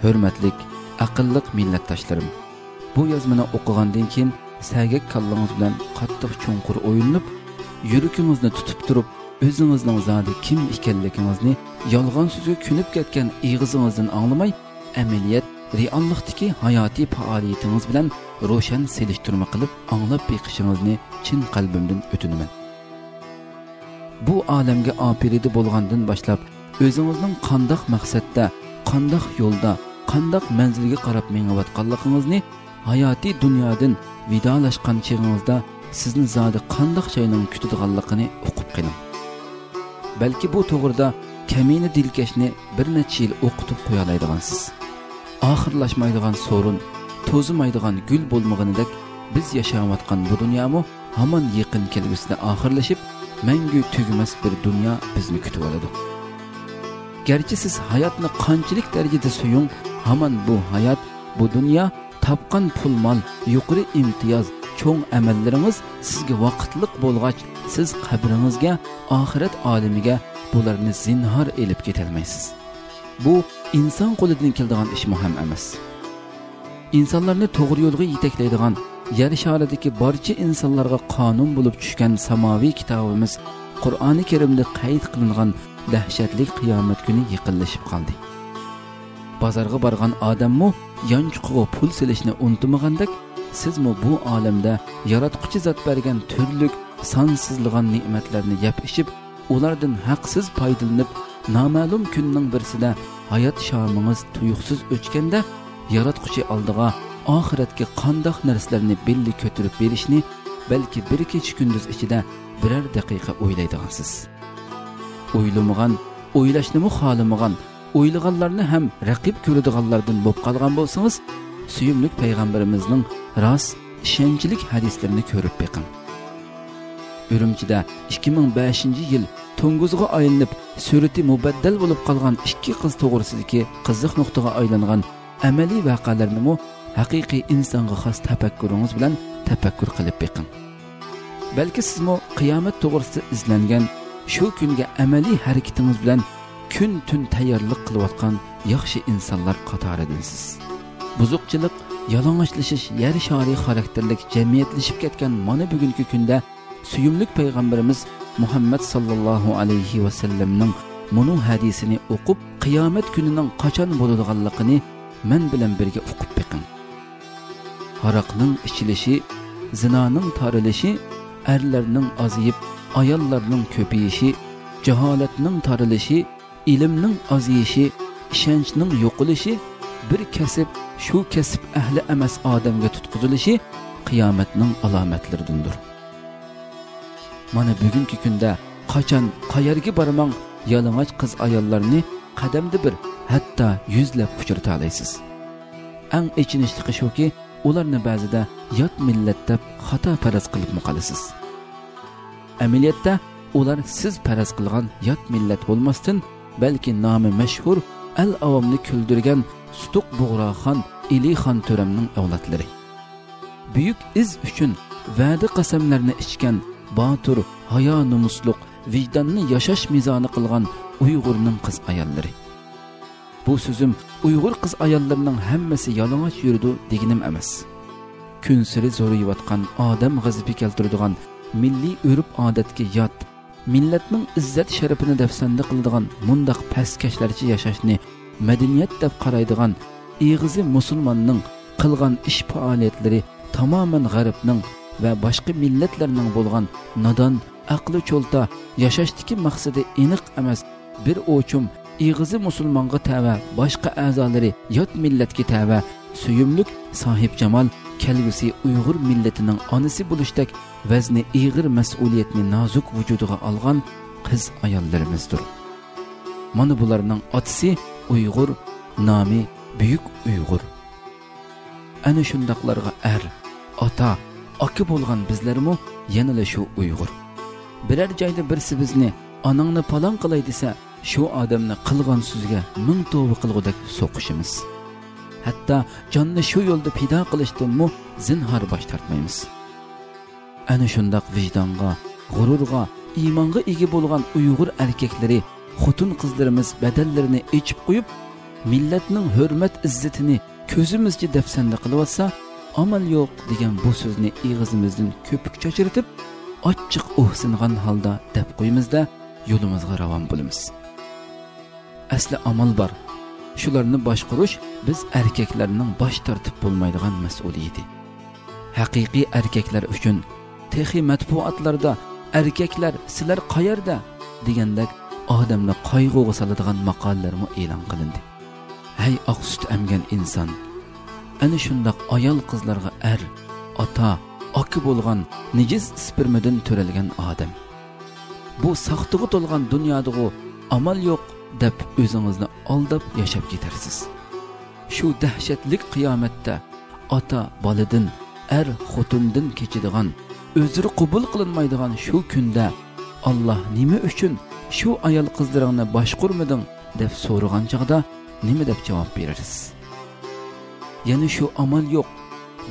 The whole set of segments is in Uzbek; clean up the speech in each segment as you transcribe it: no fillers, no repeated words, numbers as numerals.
hurmatlik, aqlliq millatdoshlarim. Bu yozmani o'qigandan keyin sagak kallangiz bilan qattiq chunqur o'yinib, yuragingizni tutib turib, o'zingizning zodi kim ekanligingizni yolg'on so'zga ko'nib ketgan ig'izingizdan anglamay, amaliyat reallikdagi hayotiy faoliyatingiz bilan ro'shan selishtirma qilib anglab beqishingizni chin qalbimdan o'tinaman. Bu olamga opiridi bo'lgandan boshlab o'zingizning qandoq maqsadda, qandoq yo'lda, qandoq manzilga qarab mengayotganligingizni, hayotiy dunyodan vidolashgan chig'ingizda sizni zodi qandoq joyning kutadiganligini o'qib qiling. Balki bu to'g'rida kamini dilkashni bir necha yil o'qitib qo'ya oladigansiz. Oxirlashmaydigan sorun, to'zimaydigan gul bo'lmaganidek biz yashayotgan bu dunyomi hamon yaqin kelgusida oxirlashib, mangu tugamas bir dunyo bizni kutib oladi. Garchi siz hayotni qanchalik darajada suyung, hamon bu hayot, bu dunyo topgan pul mol, yuqori imtiyoz, cho'ng amallaringiz sizga vaqtliq bo'lg'ach, siz qabringizga, oxirat olamiga bularni zinhor elib ketolmaysiz. Bu inson qo'lidan keladigan ish ham emas. İnsanlarni to'g'ri yo'lga yetaklaydigan, yer sharidagi barcha insonlarga qonun bo'lib tushgan samoviy kitobimiz Qur'oni Karimda qayd qilingan dahshatli qiyomat kuni yaqinlashib qoldi. Bozorga borgan odammi yanchiqqa pul silishni unutmagandek, sizmi bu olamda yaratquchi zot bergan turlik sonsizligan ne'matlarni yeb ichib, ulardan haqsiz foydalanib, noma'lum kunning birsida hayot shomingiz tuyuqsiz o'chganda, yaratquchi oldiga oxiratga qandoq narsalarni belli ko'tarib berishni balki bir kecha kunduz ichida biror daqiqa o'ylaydigansiz. O'ylamagan, o'ylashni xohlamagan, o'ylaganlarni ham raqib ko'radiganlardan bo'lib qolgan bo'lsangiz, suyumlik payg'ambarimizning rost, ishonchlik hadislarini ko'rib beqing. Urumchida 2005-yil to'ng'izga aylanib, surati mubaddal bo'lib qolgan ikki qiz to'g'risidagi qiziq nuqtaga aylangan amaliy voqealarni haqiqiy insonga xos tafakkuringiz bilan tafakkur qilib beqing. Balki sizmi qiyomat to'g'risida izlangan shu kunga amaliy harakatingiz bilan kun-tun tayyorlik qilayotgan yaxshi insonlar qatoridasiz. Buzuqchilik, yalang'ochlashish, yer shari xarakterlik jamiyatlashib ketgan mana bugungi kunda suyumlik payg'ambarimiz Muhammad sallallohu alayhi va sallamning bunu hadisini o'qib, qiyomat kunining qachon bo'ladiganligini men bilan birga o'qib beqing. Haraqning ichilishi, zinoning tarilishi, erlarning aziyib, ayollarning ko'payishi, jaholatning tarilishi, ilmning aziyishi, ishonchning yo'qolishi, bir kasb shu kasb ahli emas odamga tutqizilishi qiyomatning alomatlaridandir. Mana bugungi kunda qachon qayerga bormang, yalang'och qiz ayollarni qadamda bir, hatto yuzlab uchrata olasiz. Eng ichinishli shuki, ularni ba'zida yot millat deb xato faraz qilib qolasiz. Amaliyotda ular siz faraz qilgan yot millat bo'lmasdan, balki nomi mashhur al-avomni kuldirgan Sutuq Bug'roxon Ilixon To'ramning avlodlari. Buyuk iz uchun va'da qasamlarni ichgan botur, hayo nomusliq, vijdonni yashash mizoni qilgan Uyg'urning qiz ayollari. Bu so'zim Uyg'ur qiz ayollarining hammasi yalang'och yurdi deganim emas. Kun siri zo'rayotgan odam g'azabi keltiradigan milliy urf-odatga yot, millatning izzat sharafini dafsanda qiladigan mundaq pastkashlarcha yashashni madaniyat deb qaraydigan ig'izi musulmonning qilgan ish faoliyatlari tamoman g'arbning va boshqa millatlarning bo'lgan nodon, aqli cho'lta yashashdagi maqsadi aniq emas bir o'chum ig'izi musulmonga tava, boshqa a'zolari yot millatga tava, suyumlik sohib jamol kelgusi Uyg'ur millatining onasi bo'lishdek vazni ig'ir mas'uliyatni nozuk vujudiga olgan qiz ayollarimizdir. Mana bularning otasi Uyg'ur, nomi Buyuk Uyg'ur. Ana shundaqlarga ota, aka bo'lgan bizlarmi yana shu Uyg'ur. Biror joyda birsi bizni onangni palon qilay desa, shu odamni qilgan so'zga ming tavba qilgudek so'qishimiz. Hatto jonni shu yo'lda fido qilishdanmi zinhor bosh tortmaymiz. Ana shundaq vijdonga, g'ururga, iymonga ega bo'lgan Uyg'ur erkaklari, xotin qizlarimiz badallarini ichib qo'yib, millatning hurmat izzatini ko'zimizcha dafsanda qilyotsa, amal yo'q degan bu so'zni og'zimizdan ko'pik cho'chiritib, ochiq o'hsingan holda deb qo'ymizda yo'limizga ravon bo'lamiz. Asli amal bor. Shularni boshqarish biz erkaklarning bosh tortib bo'lmaydigan mas'uliyati. Haqiqiy erkaklar uchun texi matbuotlarda erkaklar sizlar qayerda degandek odamni qayg'uga soladigan maqolalarmi e'lon qilindi. Hay oq sut emgan inson, ana shundoq ayol qizlarga ota, oki bo'lgan nejis spermadan to'ralgan odam. Bu saxtiga to'lgan dunyoda amal yo'q deb o'zingizni aldab yashab ketarsiz. Shu dahshatli qiyomatda ota boladan, xotindan kechadigan, o'zri qabul qilinmaydigan shu kunda Alloh nima uchun shu ayol qizlaringni boshqurmading deb so'ragan chaqda nima deb javob berasiz? Ya'ni shu amal yo'q,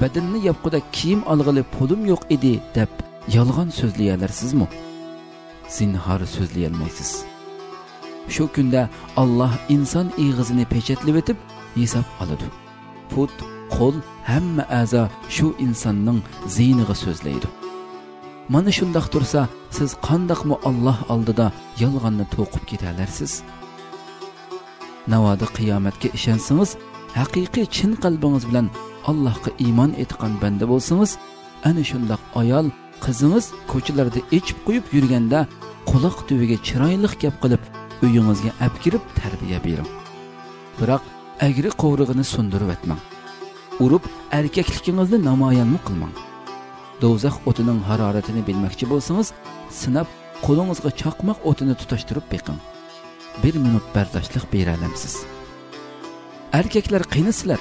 badanni yapquda kiyim olg'ili pulim yo'q edi deb yolg'on so'zlayalarsizmi? Zinhor so'zlayolmaysiz. Shu kunda Alloh inson ig'izini pechatlab etib hisob oladi. Put, qo'l, hamma a'zo shu insonning ziyniga so'zlaydi. Mana shundoq tursa, siz qandoqmi Alloh oldida yolg'onni to'qib ketalarsiz? Navoda qiyomatga ishonsangiz, haqiqiy chin qalbingiz bilan Allohga iymon etgan banda bo'lsangiz, ana shundoq ayol qizingiz ko'chalarda echib qo'yib yurganda quloq tubiga chiroyli gap qilib uyingizga olib kirib tarbiya bering. Biroq agri qo'vrig'ini sundirib etmang. Urib erkakligingizni namoyon qilmang. Do'zax o'tining haroratini bilmoqchi bo'lsangiz, sinab qo'lingizga chaqmoq o'tini tutashtirib beqing. 1 minut bardoshlik bera olamsiz. Erkaklar qiynasizlar.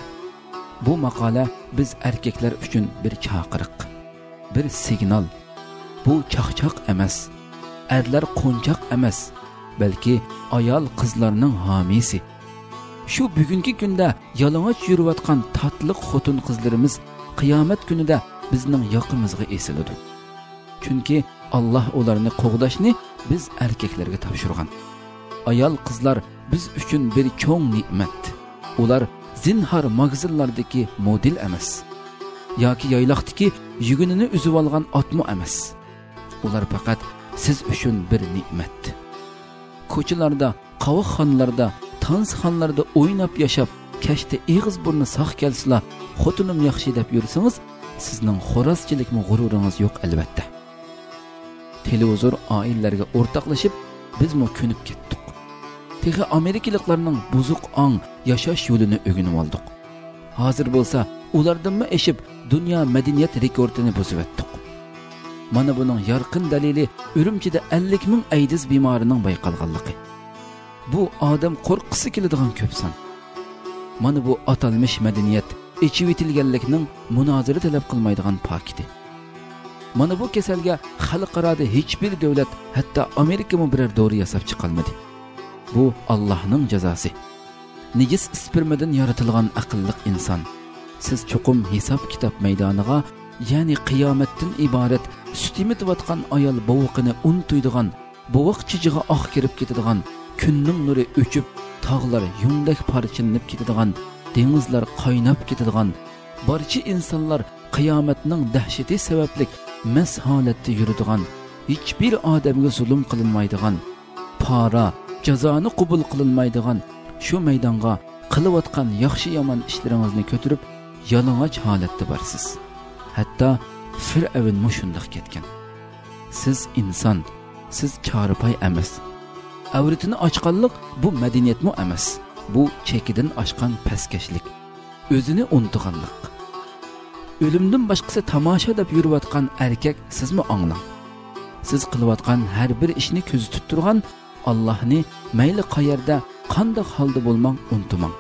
Bu maqola biz erkaklar uchun bir chaqiriq, bir signal. Bu chaqchaq emas, erlar qo'nchoq emas, balki ayol qizlarning homiysi. Shu bugungi kunda yalang'och yurayotgan tatliq xotin qizlarimiz qiyomat kunida bizning yoqimizga esiladi. Chunki Alloh ularni qo'g'dashni biz erkaklarga topshirgan. Ayol qizlar biz uchun bir cho'ng ne'mat. Ular zinhar magazillardagi model emas, yoki yayloqdagi yugunini uzib olgan otmo emas. Ular faqat siz uchun bir ne'mat. Ko'chalarda, qavoqxonalarda, tansxonalarda o'ynab yashab, kashda eg'iz burni sog' kelsizlar, xotinim yaxshi deb yursangiz, sizning xo'rozchilikmi g'ururingiz yo'q albatta. Televizor oilalarga o'rtoqlashib, bizmi ko'nib ketdik. Texi Amerikaliklarning buzuq ong yashash yo'lini o'rganib oldik. Hozir bo'lsa, ulardanmi eshib dunyo madaniyat rekordini buzib etdik. Mana buning yorqin dalili Urumchida 50 ming aydiz bemorining bayqalganligi. Bu odam qo'rqisi keladigan ko'psan. Mana bu atalmish madaniyat ichib etilganlikning munozara talab qilmaydigan pakiti. Mana bu kasalga xalqaroda hech bir davlat, hatto Amerika mu biror dori yasab chiqolmadi. Bu Allohning jazosi. Nejis spermadan yaratilgan aqlli inson. Siz cho'qim hisob kitob maydoniga, ya'ni qiyomatdan iborat sut emitayotgan ayol bovuqini untuydigan, bovuq chijiga oq kirib ketadigan, kunning nuri o'chib, tog'lar yungdak parchalanib ketadigan, dengizlar qaynab ketadigan, barcha insonlar qiyomatning dahshati sababli mas holatda yuradigan, hech bir odamga zulm qilinmaydigan, pora, jazoni qabul qilinmaydigan shu maydonga qilayotgan yaxshi yomon ishlaringizni ko'tarib, yalang'och holatda borsiz. Hatto Fir'avn mushundoq ketgan. Siz inson, siz choripay emas. Avratini ochqanlik bu madaniyatmi emas. Bu chekidan oshgan paskashlik, o'zini unutganlik. O'limdan boshqasi tomosha deb yurayotgan erkak sizmi anglang? Siz qilayotgan har bir ishni ko'zitib turgan Allohni mayli qayerda, qanday holda bo'lmang unutmang.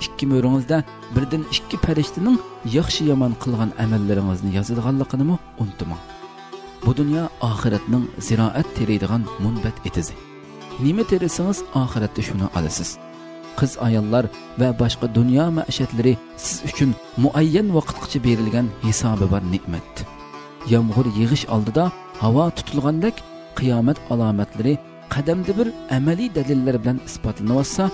Ikki mo'ringizda birdan ikki farishtaning yaxshi yomon qilgan amallaringizni yozadiganligini unutmang. Bu dunyo oxiratning ziroat teriydigan munbat etizi. Nima terisangiz oxiratda shuni olasiz. Qiz ayollar va boshqa dunyo ma'ishatlari siz uchun muayyan vaqtgacha berilgan hisobi bor ne'mat. Yomg'ir yig'ish oldida havo tutilgandek qiyomat alomatlari qadamda bir amaliy dalillar bilan isbotlansa,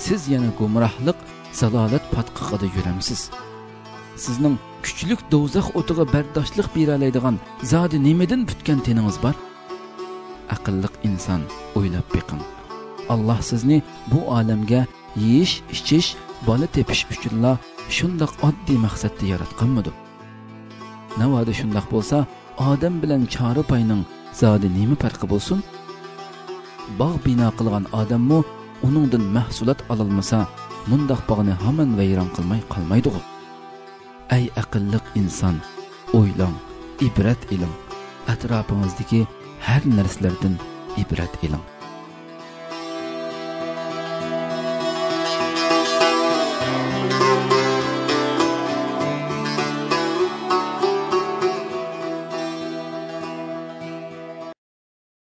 siz yana gumrohlik zalolat patqiqida yuramsiz. Sizning kuchlik do'zax o'tiga bardoshlik bera oladigan zodi nimadan butgan teningiz bor? Aqlli inson o'ylab beqing. Alloh sizni bu olamga yeyish, ichish, bola tepish uchunla shundoq oddiy maqsadda yaratganmidi? Navoda shundoq bo'lsa, odam bilan chora payning zodi nima farqi bo'lsin? Bog' bino qilgan odammi uningdan mahsulot ololmasa, mundaq bog'ni hamon vayron qilmay qolmaydi. Ey aqlli inson, o'ylang, ibrat iling. Atrofingizdagi har narsalardan ibrat iling.